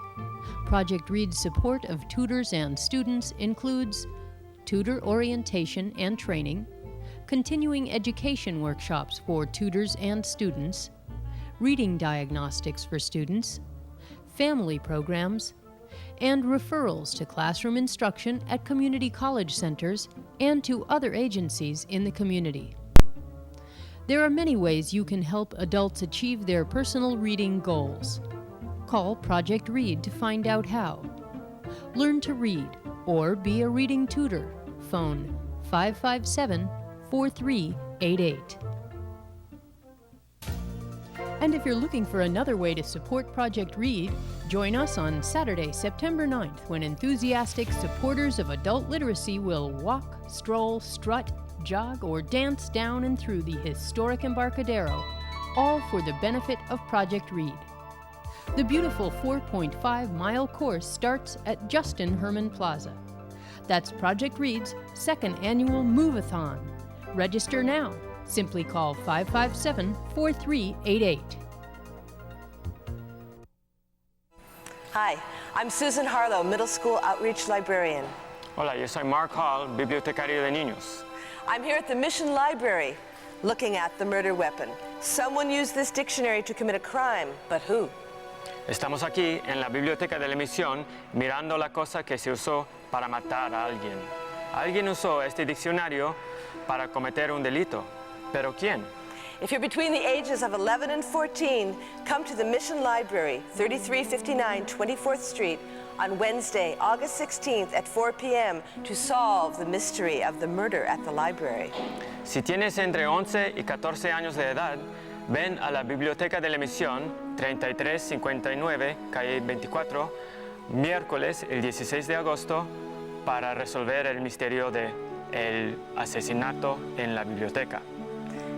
Project Read's support of tutors and students includes tutor orientation and training, continuing education workshops for tutors and students, reading diagnostics for students, family programs, and referrals to classroom instruction at community college centers and to other agencies in the community. There are many ways you can help adults achieve their personal reading goals. Call Project Read to find out how. Learn to read or be a reading tutor. Phone 557-4388. And if you're looking for another way to support Project Read, join us on Saturday, September 9th, when enthusiastic supporters of adult literacy will walk, stroll, strut, jog, or dance down and through the historic Embarcadero, all for the benefit of Project Read. The beautiful 4.5-mile course starts at Justin Herman Plaza. That's Project Read's second annual Move-a-thon. Register now. Simply call 557-4388. Hi, I'm Susan Harloe, Middle School Outreach Librarian. Hola, yo soy Mark Hall, bibliotecario de niños. I'm here at the Mission Library, looking at the murder weapon. Someone used this dictionary to commit a crime, but who? Estamos aquí en la biblioteca de la misión mirando la cosa que se usó para matar a alguien. Alguien usó este diccionario para cometer un delito. ¿Pero quién? If you're between the ages of 11 and 14, come to the Mission Library, 3359 24th Street, on Wednesday, August 16th at 4 p.m. to solve the mystery of the murder at the library. Si tienes entre 11 y 14 años de edad, ven a la Biblioteca de la Misión, 3359, calle 24, miércoles, el 16 de agosto, para resolver el misterio de el asesinato en la biblioteca.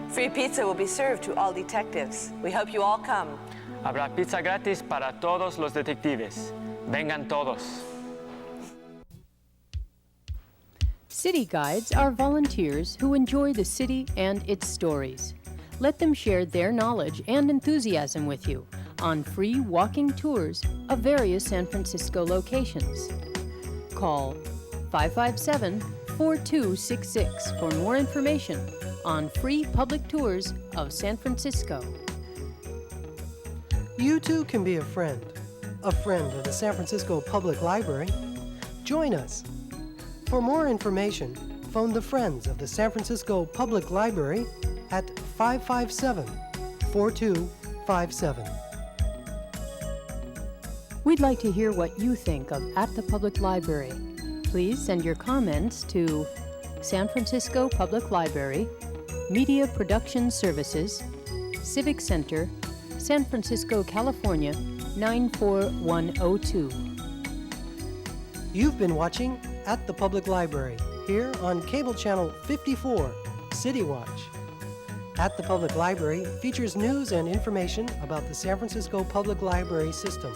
Free pizza will be served to all detectives. We hope you all come. Habrá pizza gratis para todos los detectives. Vengan todos. City guides are volunteers who enjoy the city and its stories. Let them share their knowledge and enthusiasm with you on free walking tours of various San Francisco locations. Call 557-4266 for more information on free public tours of San Francisco. You too can be a friend of the San Francisco Public Library. Join us. For more information, phone the Friends of the San Francisco Public Library at 557-4257. We'd like to hear what you think of At the Public Library. Please send your comments to San Francisco Public Library, Media Production Services, Civic Center, San Francisco, California, 94102. You've been watching At the Public Library, here on Cable Channel 54, City Watch. At the Public Library features news and information about the San Francisco Public Library system.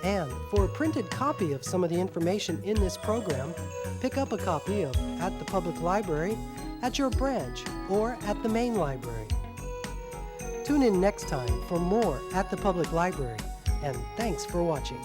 And for a printed copy of some of the information in this program, pick up a copy of At the Public Library at your branch or at the main library. Tune in next time for more At the Public Library, and thanks for watching.